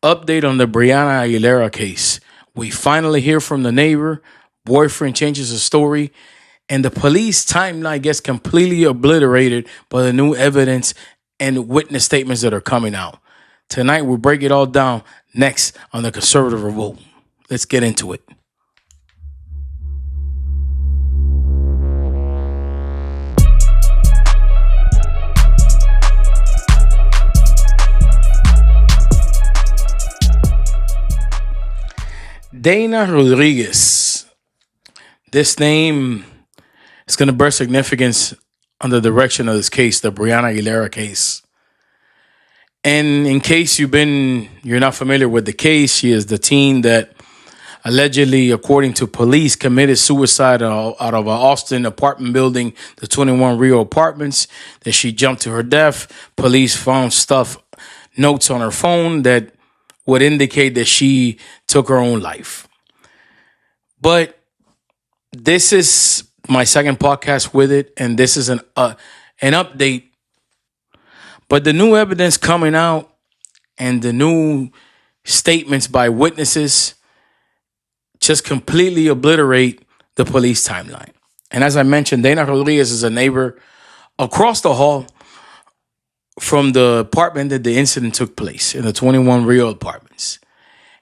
Update on the Brianna Aguilera case. We finally hear from the neighbor. Boyfriend changes the story, and the police timeline gets completely obliterated by the new evidence and witness statements that are coming out. Tonight, we'll break it all down next on the Conservative Revolt. Let's get into it. Dana Rodriguez. This name is going to bear significance on the direction of this case, the Brianna Aguilera case. And in case you're not familiar with the case, she is the teen that allegedly, according to police, committed suicide out of an Austin apartment building, the 21 Rio Apartments, that she jumped to her death. Police found notes on her phone that would indicate that she took her own life. But this is my second podcast with it, and this is an update. But the new evidence coming out and the new statements by witnesses just completely obliterate the police timeline. And as I mentioned, Dana Rodriguez is a neighbor across the hall from the apartment that the incident took place, in the 21 Rio Apartments.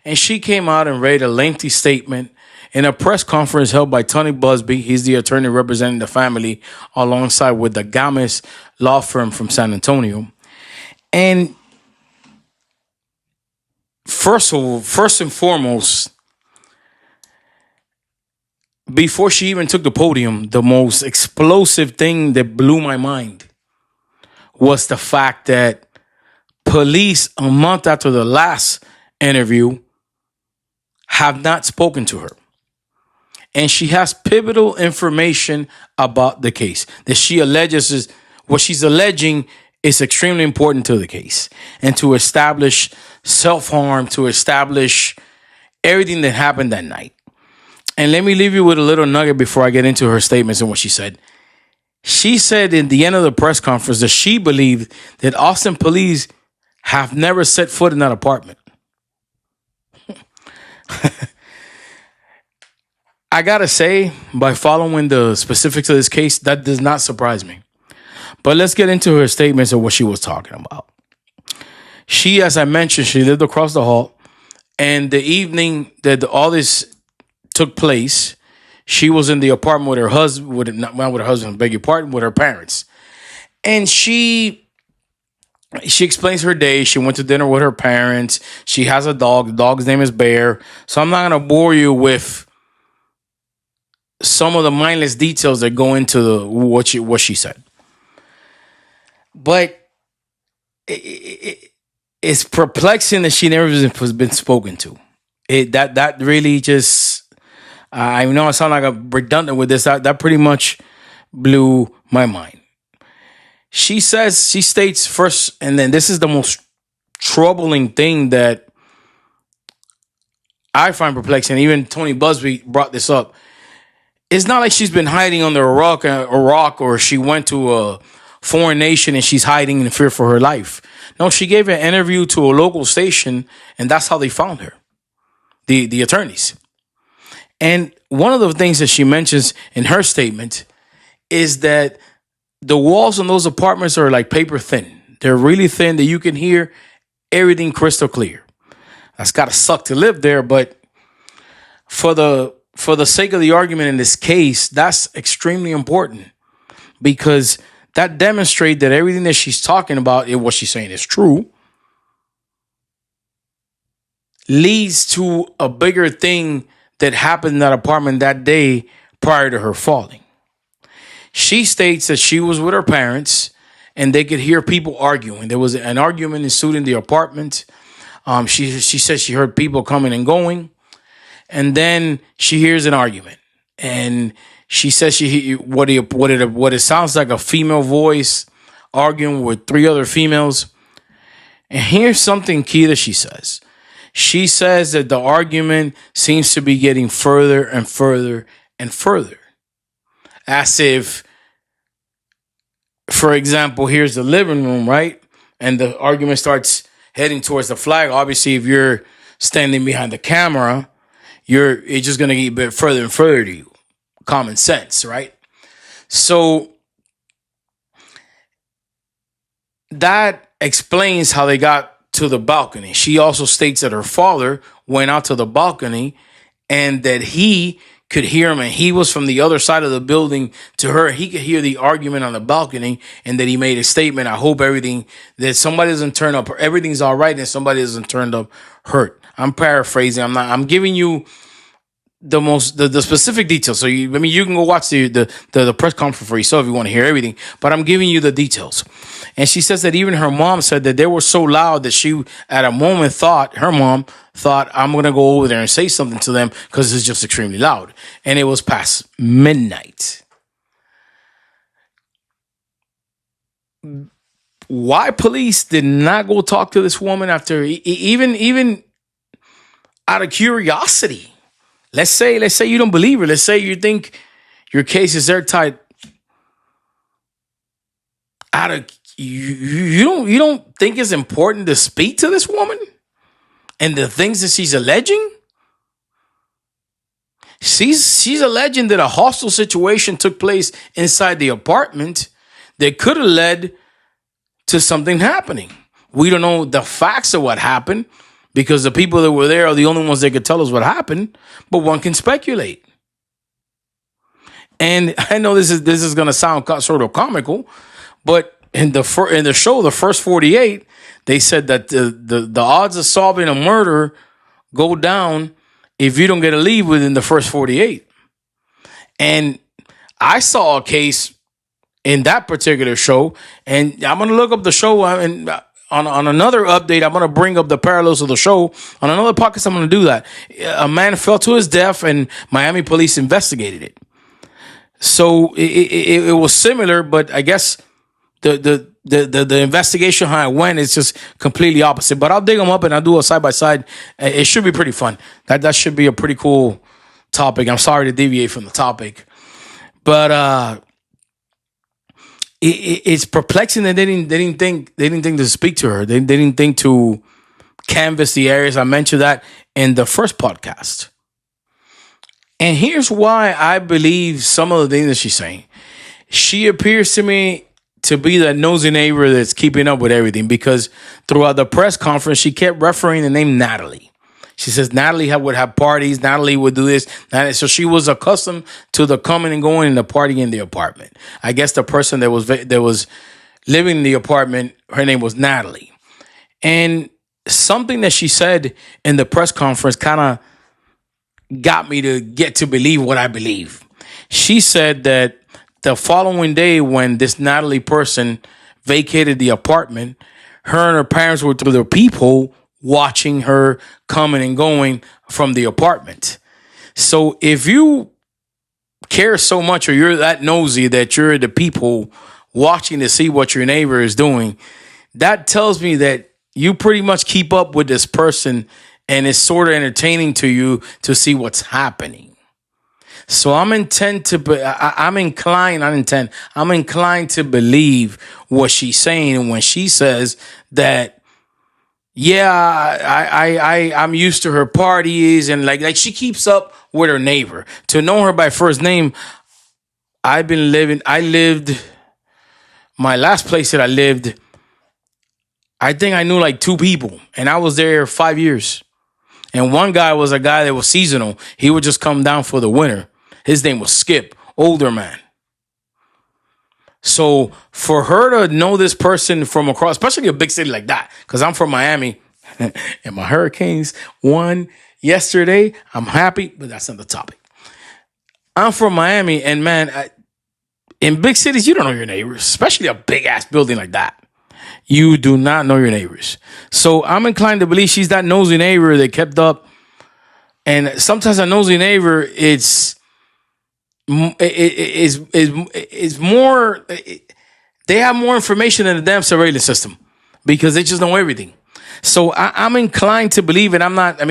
And she came out and read a lengthy statement in a press conference held by Tony Busby. He's the attorney representing the family alongside with the Games law firm from San Antonio. And first and foremost, before she even took the podium, the most explosive thing that blew my mind was the fact that police, a month after the last interview, have not spoken to her. And she has pivotal information about the case that what she's alleging is extremely important to the case and to establish self-harm, to establish everything that happened that night. And let me leave you with a little nugget before I get into her statements and what she said. She said in the end of the press conference that she believed that Austin police have never set foot in that apartment. I gotta say, by following the specifics of this case, that does not surprise me. But let's get into her statements of what she was talking about. She, as I mentioned, she lived across the hall, and the evening that all this took place, she was in the apartment with her husband, not with her husband, beg your pardon, with her parents. And she explains her day. She went to dinner with her parents. She has a dog. The dog's name is Bear. So I'm not going to bore you with some of the mindless details that go into what she said. But it's perplexing that she never has been spoken to. That really just... I know I sound like I'm redundant with this. That pretty much blew my mind. She states first, and then this is the most troubling thing that I find perplexing. Even Tony Busby brought this up. It's not like she's been hiding under a rock, or she went to a foreign nation and she's hiding in fear for her life. No, she gave an interview to a local station, and that's how they found her, the attorneys. And one of the things that she mentions in her statement is that the walls in those apartments are like paper thin. They're really thin that you can hear everything crystal clear. That's got to suck to live there, but for the sake of the argument in this case, that's extremely important, because that demonstrates that everything that she's talking about, what she's saying is true, leads to a bigger thing that happened in that apartment that day prior to her falling. She states that she was with her parents and they could hear people arguing. There was an argument ensued in the apartment. She said she heard people coming and going, and then she hears an argument. And she says what it sounds like a female voice arguing with three other females. And here's something key that she says. She says that the argument seems to be getting further and further and further. As if, for example, here's the living room, right? And the argument starts heading towards the flag. Obviously, if you're standing behind the camera, it's just going to get a bit further and further to you. Common sense, right? So that explains how they got to the balcony. She also states that her father went out to the balcony and that he could hear him, and he was from the other side of the building to her. He could hear the argument on the balcony, and that he made a statement. I hope that somebody doesn't turn up, or everything's all right, and somebody doesn't turn up hurt. I'm paraphrasing. I'm giving you the specific details. So you can go watch the press conference for yourself if you want to hear everything, but I'm giving you the details. And she says that even her mom said that they were so loud that she at a moment her mom thought, I'm going to go over there and say something to them because it's just extremely loud. And it was past midnight. Why police did not go talk to this woman after, even out of curiosity? Let's say you don't believe her. Let's say you think your case is airtight. You don't think it's important to speak to this woman and the things that she's alleging? She's alleging that a hostile situation took place inside the apartment that could have led to something happening. We don't know the facts of what happened, because the people that were there are the only ones that could tell us what happened, but one can speculate. And I know this is going to sound sort of comical, but in the show, the first 48, they said that the odds of solving a murder go down if you don't get a lead within the first 48. And I saw a case in that particular show, and I'm going to look up the show and. On another update, I'm going to bring up the parallels of the show. On another podcast, I'm going to do that. A man fell to his death, and Miami police investigated it. So it was similar, but I guess the investigation how it went is just completely opposite. But I'll dig them up and I'll do a side by side. It should be pretty fun. That should be a pretty cool topic. I'm sorry to deviate from the topic, but it's perplexing that they didn't think to speak to her. They didn't think to canvass the areas. I mentioned that in the first podcast. And here's why I believe some of the things that she's saying. She appears to me to be that nosy neighbor that's keeping up with everything, because throughout the press conference, she kept referring the name Natalie. She says Natalie would have parties. Natalie would do this. So she was accustomed to the coming and going and the party in the apartment. I guess the person that was living in the apartment, her name was Natalie. And something that she said in the press conference kind of got me to get to believe what I believe. She said that the following day, when this Natalie person vacated the apartment, her and her parents were through their peephole watching her coming and going from the apartment. So if you care so much, or you're that nosy that you're the people watching to see what your neighbor is doing, that tells me that you pretty much keep up with this person, and it's sort of entertaining to you to see what's happening. So I'm inclined to believe what she's saying when she says that, yeah, I'm used to her parties, and like she keeps up with her neighbor. To know her by first name, I lived my last place that I lived, I think I knew like 2 people, and I was there 5 years. And one guy was a guy that was seasonal. He would just come down for the winter. His name was Skip, older man. So for her to know this person from across, especially a big city like that, because I'm from Miami and my Hurricanes won yesterday. I'm happy, but that's not the topic. I'm from Miami, and man, in big cities, you don't know your neighbors, especially a big ass building like that. You do not know your neighbors. So I'm inclined to believe she's that nosy neighbor that kept up. And sometimes a nosy neighbor, it's more, they have more information than the damn surveillance system, because they just know everything. So I'm inclined to believe, and I'm not,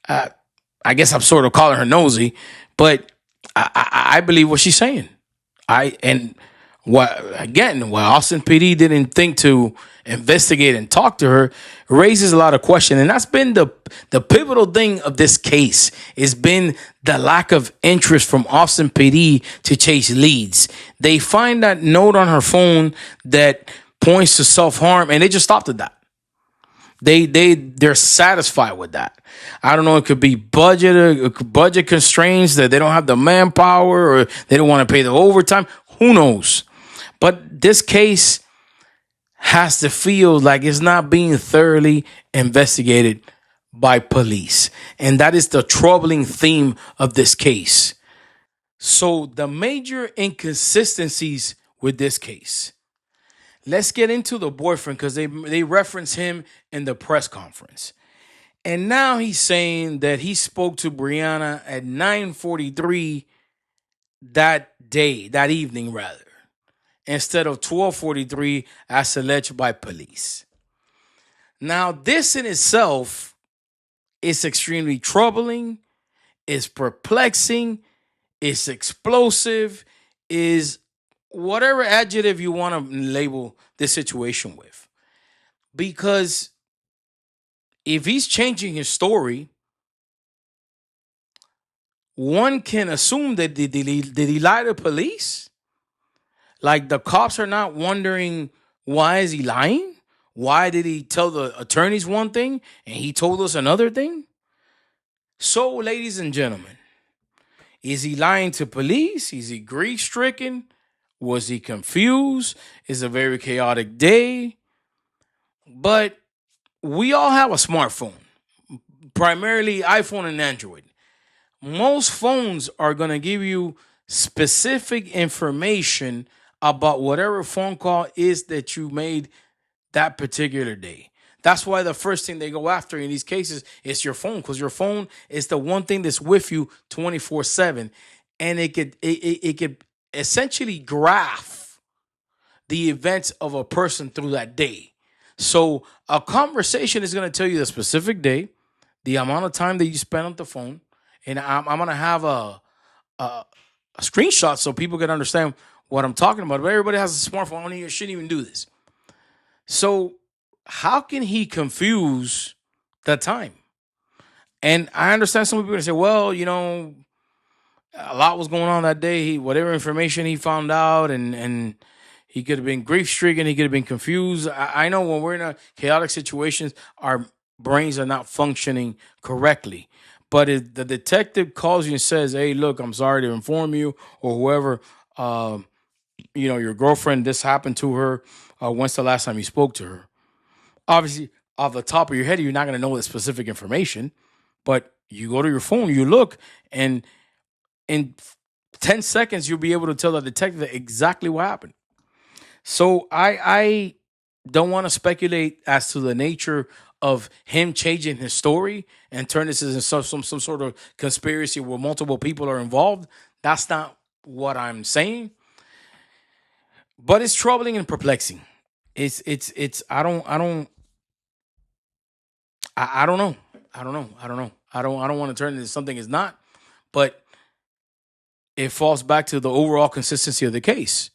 I guess I'm sort of calling her nosy, but I believe what she's saying. And Why Austin PD didn't think to investigate and talk to her raises a lot of questions. And that's been the pivotal thing of this case. It's been the lack of interest from Austin PD to chase leads. They find that note on her phone that points to self-harm, and they just stopped at that. They're satisfied with that. I don't know. It could be budget constraints, that they don't have the manpower, or they don't want to pay the overtime. Who knows? But this case has to feel like it's not being thoroughly investigated by police, and that is the troubling theme of this case. So the major inconsistencies with this case. Let's get into the boyfriend, because they reference him in the press conference. And now he's saying that he spoke to Brianna at 9:43 that day, that evening rather, instead of 12:43 as alleged by police. Now, this in itself is extremely troubling, is perplexing, is explosive, is whatever adjective you want to label this situation with. Because if he's changing his story, one can assume that did he lie to police? Like, the cops are not wondering, why is he lying? Why did he tell the attorneys one thing and he told us another thing? So, ladies and gentlemen, is he lying to police? Is he grief stricken? Was he confused? It's a very chaotic day. But we all have a smartphone, primarily iPhone and Android. Most phones are going to give you specific information about whatever phone call is that you made that particular day. That's why the first thing they go after in these cases is your phone, because your phone is the one thing that's with you 24/7, and it could essentially graph the events of a person through that day. So a conversation is going to tell you the specific day, the amount of time that you spent on the phone, and I'm going to have a screenshot so people can understand what I'm talking about. But everybody has a smartphone. I don't even, shouldn't even do this. So how can he confuse the time? And I understand some people are going to say, well, a lot was going on that day. Whatever information he found out, and he could have been grief stricken. He could have been confused. I know when we're in a chaotic situations, our brains are not functioning correctly. But if the detective calls you and says, hey, look, I'm sorry to inform you, or whoever, your girlfriend, this happened to her. When's the last time you spoke to her? Obviously, off the top of your head, you're not going to know the specific information. But you go to your phone, you look, and in 10 seconds, you'll be able to tell the detective exactly what happened. So I don't want to speculate as to the nature of him changing his story and turn this into some sort of conspiracy where multiple people are involved. That's not what I'm saying. But it's troubling and perplexing. It's I don't know. I don't know. I don't want to turn it into something it's not, but it falls back to the overall consistency of the case.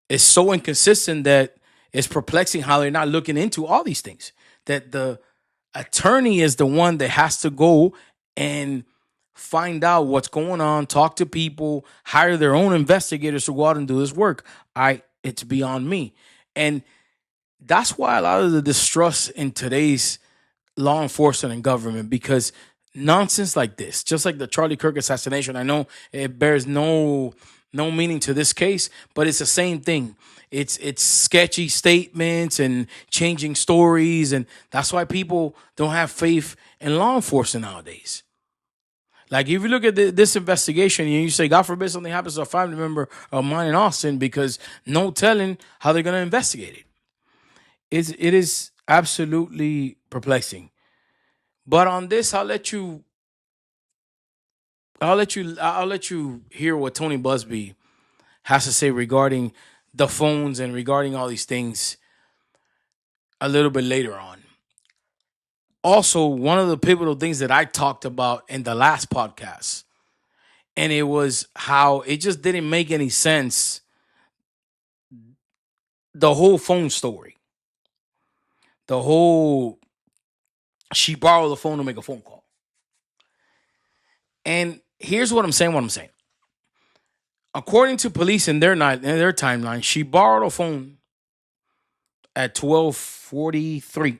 It's so inconsistent that it's perplexing how they're not looking into all these things. That the attorney is the one that has to go and find out what's going on, talk to people, hire their own investigators to go out and do this work. It's beyond me. And that's why a lot of the distrust in today's law enforcement and government, because nonsense like this, just like the Charlie Kirk assassination, I know it bears no meaning to this case, but it's the same thing. It's sketchy statements and changing stories, and that's why people don't have faith in law enforcement nowadays. Like, if you look at this investigation and you say, God forbid something happens to a family member of mine in Austin, because no telling how they're going to investigate it. It is absolutely perplexing. But on this, I'll let you hear what Tony Busby has to say regarding the phones and regarding all these things a little bit later on. Also, one of the pivotal things that I talked about in the last podcast, and it was how it just didn't make any sense the whole phone story. The whole, she borrowed the phone to make a phone call. And here's what I'm saying. According to police in their timeline, she borrowed a phone at 12:43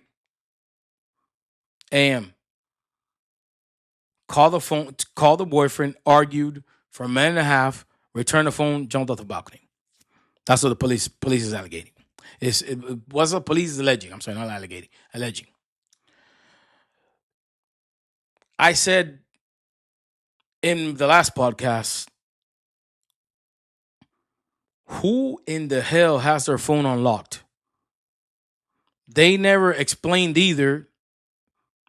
a.m. Called the boyfriend, argued for a minute and a half, returned the phone, jumped off the balcony. That's what the police is alleging. It was what police is alleging. I'm sorry, not alleging. Alleging. I said in the last podcast, who in the hell has their phone unlocked? They never explained either.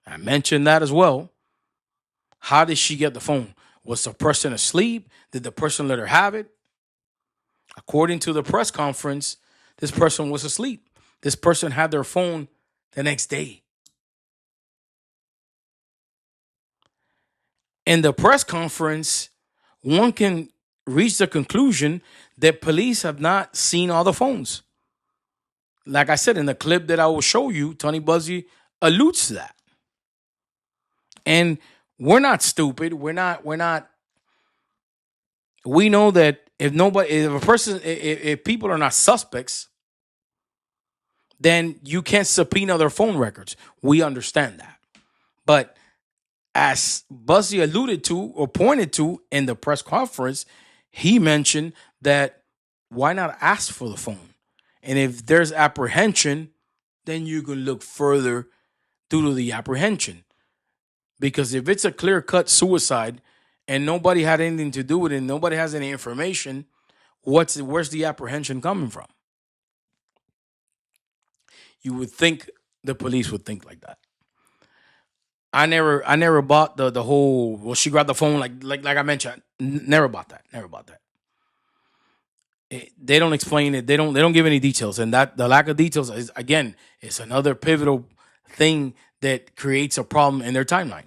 I mentioned that as well. How did she get the phone? Was the person asleep? Did the person let her have it? According to the press conference, this person was asleep. This person had their phone the next day. In the press conference, one can reach the conclusion that police have not seen all the phones. Like I said, in the clip that I will show you, Tony Buzzy alludes to that. And we're not stupid. We know that if people are not suspects, then you can't subpoena their phone records. We understand that. But as Buzzy alluded to or pointed to in the press conference, he mentioned that why not ask for the phone? And if there's apprehension, then you can look further due to the apprehension. Because if it's a clear-cut suicide and nobody had anything to do with it, and nobody has any information, where's the apprehension coming from? You would think the police would think like that. I never bought the whole, well, she grabbed the phone like I mentioned. Never bought that. They don't explain it. They don't give any details, and that the lack of details is, again, it's another pivotal thing that creates a problem in their timeline.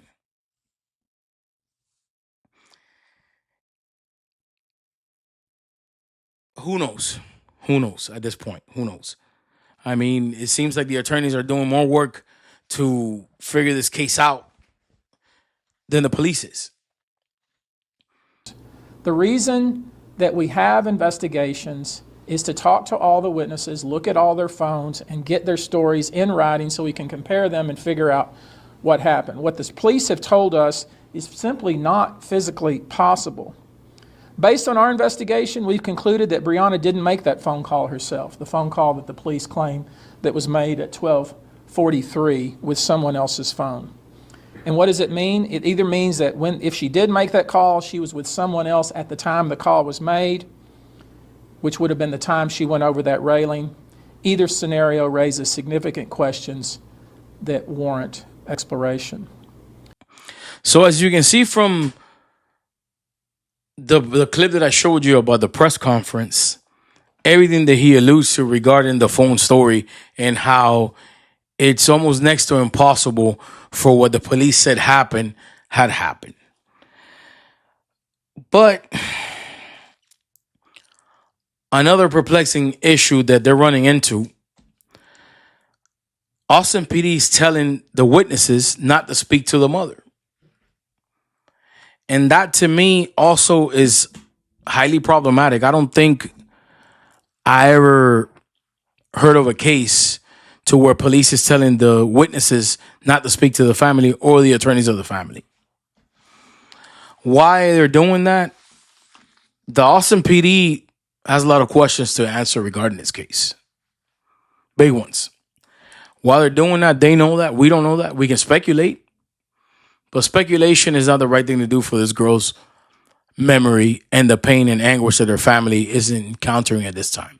Who knows? Who knows at this point? Who knows? I mean, it seems like the attorneys are doing more work to figure this case out than the police is. The reason that we have investigations is to talk to all the witnesses, look at all their phones, and get their stories in writing so we can compare them and figure out what happened. What the police have told us is simply not physically possible. Based on our investigation, we've concluded that Brianna didn't make that phone call herself, the phone call that the police claim that was made at 12:43 with someone else's phone. And what does it mean? It either means that if she did make that call, she was with someone else at the time the call was made, which would have been the time she went over that railing. Either scenario raises significant questions that warrant exploration. So as you can see from the clip that I showed you about the press conference, everything that he alludes to regarding the phone story and how it's almost next to impossible for what the police said happened had happened. But another perplexing issue that they're running into, Austin PD is telling the witnesses not to speak to the mother. And that, to me, also is highly problematic. I don't think I ever heard of a case to where police is telling the witnesses not to speak to the family or the attorneys of the family. Why they're doing that? The Austin PD has a lot of questions to answer regarding this case. Big ones. While they're doing that, they know that. We don't know that. We can speculate. But speculation is not the right thing to do for this girl's memory and the pain and anguish that her family is encountering at this time.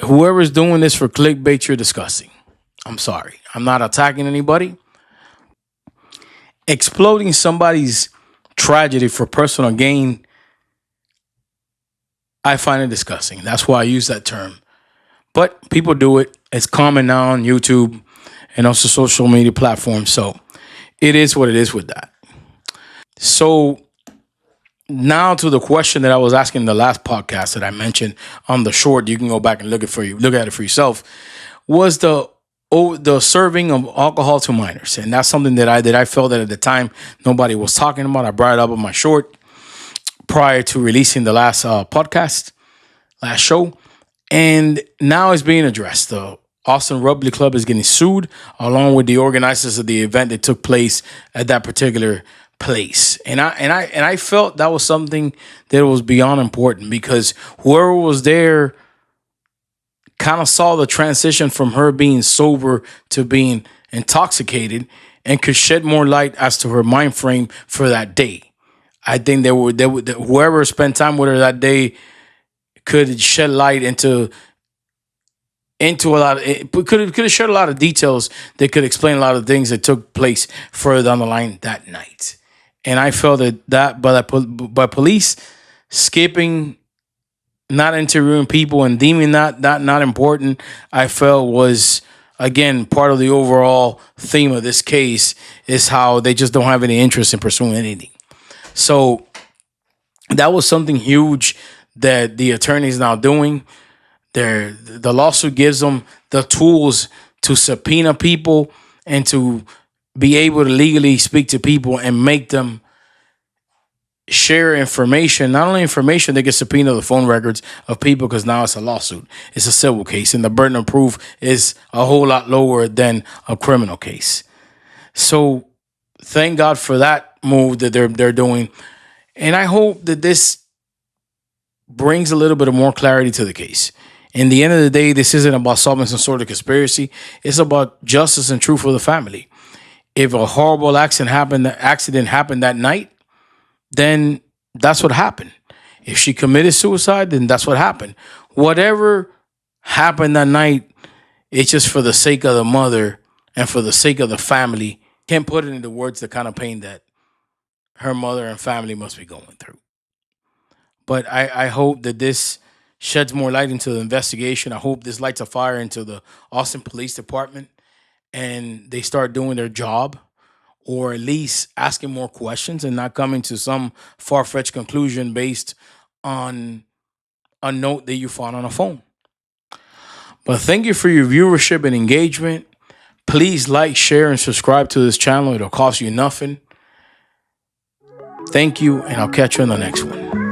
Whoever's doing this for clickbait, you're disgusting. I'm sorry. I'm not attacking anybody. Exploding somebody's tragedy for personal gain, I find it disgusting. That's why I use that term. But people do it. It's common now on YouTube and also social media platforms. So it is what it is with that. So now to the question that I was asking in the last podcast that I mentioned on the short. You can go back and look at it for yourself. Was the serving of alcohol to minors, and that's something that I felt that at the time nobody was talking about. I brought it up on my short prior to releasing the last last show, and now it's being addressed. The Austin Rugby Club is getting sued, along with the organizers of the event that took place at that particular place. And I felt that was something that was beyond important, because whoever was there kind of saw the transition from her being sober to being intoxicated, and could shed more light as to her mind frame for that day. I think whoever spent time with her that day could shed light into a lot of it, could have shared a lot of details that could explain a lot of things that took place further down the line that night. And I felt that by police skipping, not interviewing people and deeming that not important, I felt was, again, part of the overall theme of this case, is how they just don't have any interest in pursuing anything. So that was something huge that the attorney is now doing. The lawsuit gives them the tools to subpoena people and to be able to legally speak to people and make them share information. Not only information, they can subpoena the phone records of people, because now it's a lawsuit. It's a civil case, and the burden of proof is a whole lot lower than a criminal case. So thank God for that move that they're doing. And I hope that this brings a little bit of more clarity to the case. In the end of the day, this isn't about solving some sort of conspiracy. It's about justice and truth for the family. If a horrible accident happened that night, then that's what happened. If she committed suicide, then that's what happened. Whatever happened that night, it's just for the sake of the mother and for the sake of the family. Can't put it into words, the kind of pain that her mother and family must be going through. But I hope that this sheds more light into the investigation. I hope this lights a fire into the Austin Police Department, and they start doing their job, or at least asking more questions and not coming to some far-fetched conclusion based on a note that you found on a phone. But thank you for your viewership and engagement. Please like, share, and subscribe to this channel. It'll cost you nothing. Thank you, and I'll catch you in the next one.